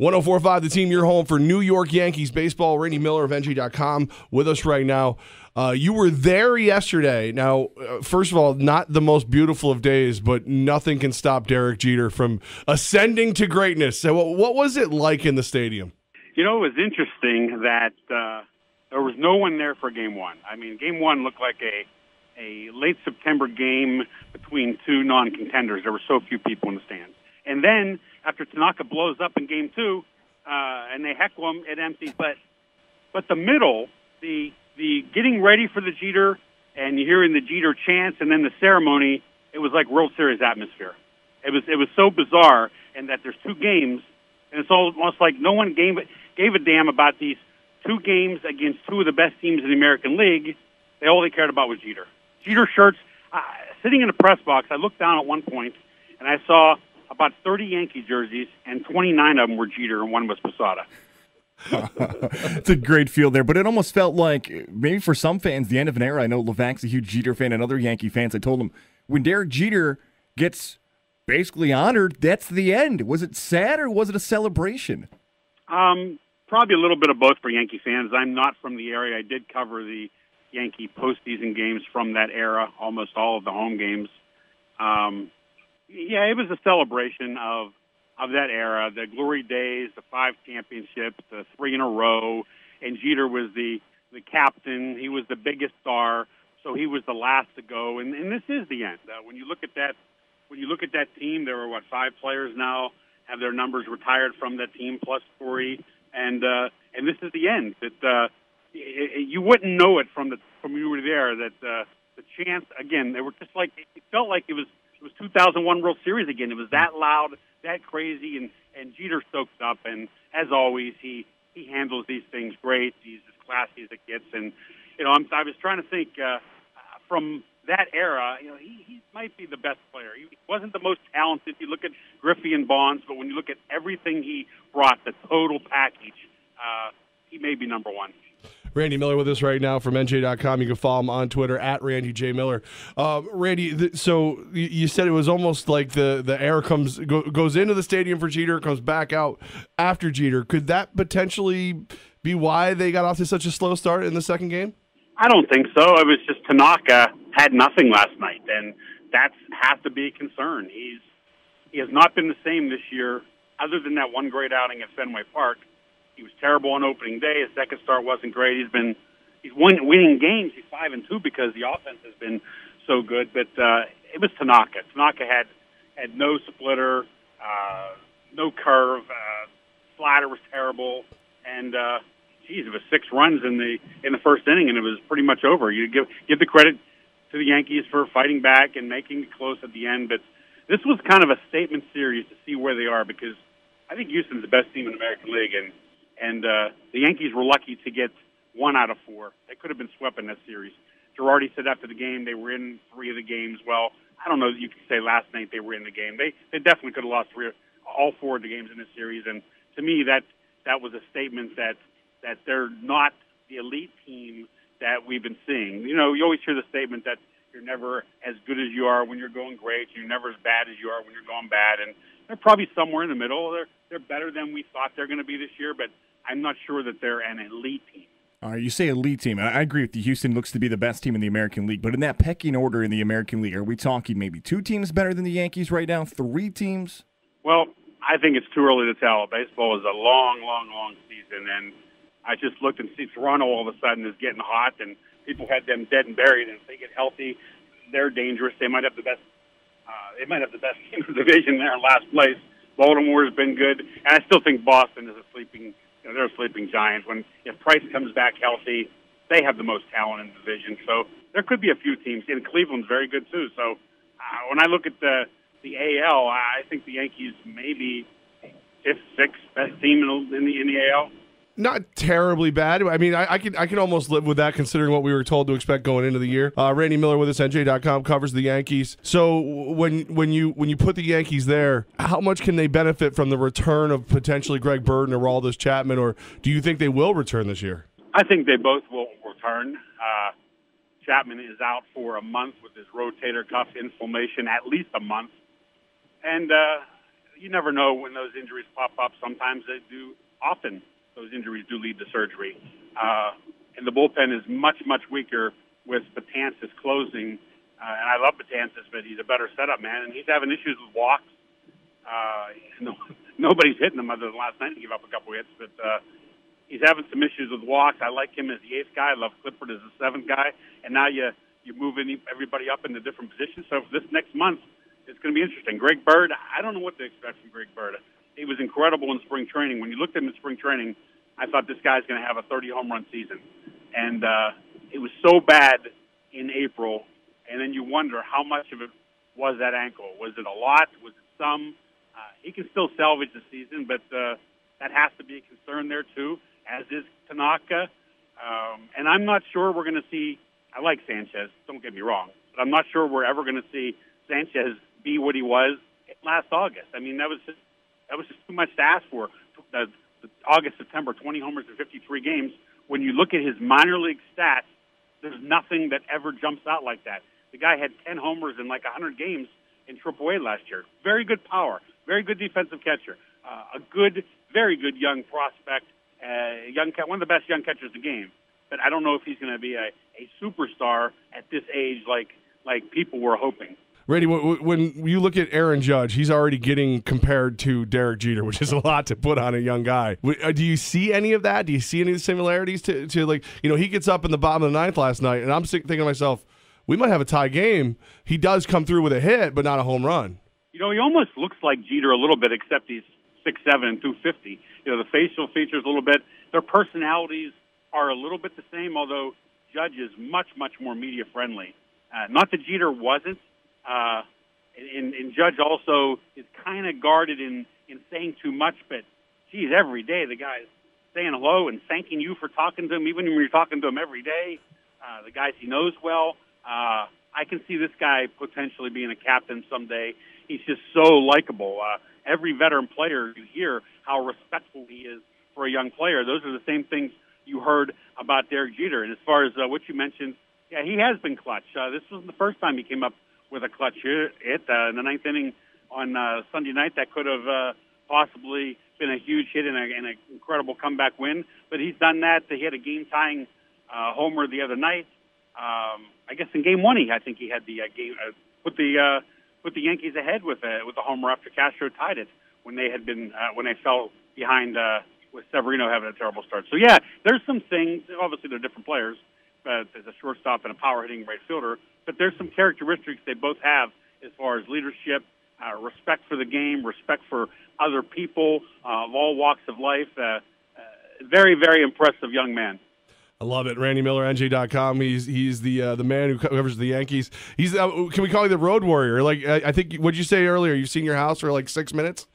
1045 The Team, your home for New York Yankees baseball. Randy Miller of NJ.com with us right now. You were there yesterday. Now, first of all, not the most beautiful of days, but nothing can stop Derek Jeter from ascending to greatness. So what was it like in the stadium? You know, it was interesting that there was no one there for Game 1. I mean, Game 1 looked like a late September game between two non-contenders. There were so few people in the stands. And then, after Tanaka blows up in Game 2, and they heckle him, it empties. But the middle, the getting ready for the Jeter, and you hearing the Jeter chants, and then the ceremony, it was like World Series atmosphere. It was so bizarre, and that there's two games, and it's almost like no one gave a damn about these two games against two of the best teams in the American League. All they cared about was Jeter. Jeter shirts. Sitting in the press box, I looked down at one point, and I saw about 30 Yankee jerseys, and 29 of them were Jeter, and one was Posada. It's a great feel there, but it almost felt like, maybe for some fans, the end of an era. I know Levack's a huge Jeter fan, and other Yankee fans, I told him, when Derek Jeter gets basically honored, that's the end. Was it sad, or was it a celebration? Probably a little bit of both for Yankee fans. I'm not from the area. I did cover the Yankee postseason games from that era, almost all of the home games. Yeah, it was a celebration of that era, the glory days, the 5 championships, the 3 in a row, and Jeter was the captain. He was the biggest star, so he was the last to go. And this is the end. When you look at that team, there were 5 players now have their numbers retired from that team, plus Corey, and this is the end. That you wouldn't know it from you were there. That the chants again, they were just like, it felt like it was 2001 World Series again. It was that loud, that crazy, and Jeter soaks up. And as always, he handles these things great. He's as classy as it gets. And I was trying to think from that era. He might be the best player. He wasn't the most talented. You look at Griffey and Bonds, but when you look at everything he brought, the total package, he may be number one. Randy Miller with us right now from NJ.com. You can follow him on Twitter at Randy J. Miller. Randy, so you said it was almost like the air goes into the stadium for Jeter, comes back out after Jeter. Could that potentially be why they got off to such a slow start in the second game? I don't think so. It was just Tanaka had nothing last night, and that has to be a concern. He has not been the same this year, other than that one great outing at Fenway Park. He was terrible on opening day. His second start wasn't great. He's winning games. He's 5-2 because the offense has been so good. But it was Tanaka. Tanaka had no splitter, no curve. Slider was terrible, and it was 6 runs in the first inning, and it was pretty much over. You give the credit to the Yankees for fighting back and making it close at the end. But this was kind of a statement series to see where they are, because I think Houston's the best team in the American League, and the Yankees were lucky to get 1 out of 4. They could have been swept in that series. Girardi said after the game they were in 3 of the games. Well, I don't know that you could say last night they were in the game. They definitely could have lost all 4 of the games in this series. And to me, that was a statement that they're not the elite team that we've been seeing. You always hear the statement that you're never as good as you are when you're going great. You're never as bad as you are when you're going bad. And they're probably somewhere in the middle. They're better than we thought they're going to be this year, but I'm not sure that they're an elite team. All right, you say elite team. I agree with you. Houston looks to be the best team in the American League, but in that pecking order in the American League, are we talking maybe 2 teams better than the Yankees right now, 3 teams? Well, I think it's too early to tell. Baseball is a long, long, long season, and I just looked and see Toronto all of a sudden is getting hot, and people had them dead and buried, and if they get healthy, they're dangerous. They might have the best team in the division there in last place. Baltimore has been good, and I still think Boston is they're a sleeping giant. If Price comes back healthy, they have the most talent in the division. So there could be a few teams, and Cleveland's very good too. So when I look at the AL, I think the Yankees may be 5th, 6th best team in the AL. Not terribly bad. I mean, I can almost live with that, considering what we were told to expect going into the year. Randy Miller with us, NJ.com, covers the Yankees. So when you put the Yankees there, how much can they benefit from the return of potentially Greg Bird and Aroldis Chapman, or do you think they will return this year? I think they both will return. Chapman is out for a month with his rotator cuff inflammation, at least a month. And you never know when those injuries pop up. Sometimes they do. Often those injuries do lead to surgery. And the bullpen is much, much weaker with Betances closing. And I love Betances, but he's a better setup man. And he's having issues with walks. Nobody's hitting him other than last night. He gave up a couple hits, but he's having some issues with walks. I like him as the eighth guy. I love Clifford as the seventh guy. And now you move everybody up into different positions. So for this next month, it's going to be interesting. Greg Bird, I don't know what to expect from Greg Bird. He was incredible in spring training. When you looked at him in spring training, I thought this guy's going to have a 30-home run season. And it was so bad in April, and then you wonder how much of it was that ankle. Was it a lot? Was it some? He can still salvage the season, but that has to be a concern there, too, as is Tanaka. And I'm not sure we're going to see – I like Sanchez, don't get me wrong, but I'm not sure we're ever going to see Sanchez be what he was last August. I mean, that was just too much to ask for. The August, September, 20 homers in 53 games. When you look at his minor league stats, there's nothing that ever jumps out like that. The guy had 10 homers in like 100 games in AAA last year. Very good power, very good defensive catcher, very good young prospect, one of the best young catchers in the game. But I don't know if he's going to be a superstar at this age like people were hoping. Randy, when you look at Aaron Judge, he's already getting compared to Derek Jeter, which is a lot to put on a young guy. Do you see any of that? Do you see any of the similarities to like, he gets up in the bottom of the ninth last night, and I'm thinking to myself, we might have a tie game. He does come through with a hit, but not a home run. He almost looks like Jeter a little bit, except he's 6'7" and 250. The facial features a little bit. Their personalities are a little bit the same, although Judge is much, much more media-friendly. Not that Jeter wasn't. And Judge also is kind of guarded in saying too much, but, geez, every day the guy's saying hello and thanking you for talking to him, even when you're talking to him every day. The guys he knows well. I can see this guy potentially being a captain someday. He's just so likable. Every veteran player, you hear how respectful he is for a young player. Those are the same things you heard about Derek Jeter. And as far as what you mentioned, yeah, he has been clutch. This wasn't the first time he came up with a clutch hit in the ninth inning on Sunday night. That could have possibly been a huge hit and an incredible comeback win. But he's done that. He had a game-tying homer the other night. I guess in Game 1, I think he had the game put the Yankees ahead with a homer after Castro tied it when they had been when they fell behind with Severino having a terrible start. So yeah, there's some things. Obviously, they're different players. There's a shortstop and a power-hitting right fielder. But there's some characteristics they both have as far as leadership, respect for the game, respect for other people of all walks of life. Very, very impressive young man. I love it. Randy Miller, NJ.com. He's the man who covers the Yankees. He's can we call you the road warrior? Like I think what'd you say earlier? You've seen your house for like 6 minutes.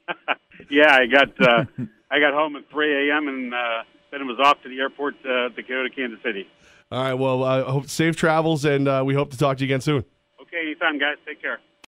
Yeah, I got home at 3 a.m. and then it was off to the airport to go to Kansas City. All right. Well, I hope safe travels, and we hope to talk to you again soon. Okay, anytime, guys. Take care.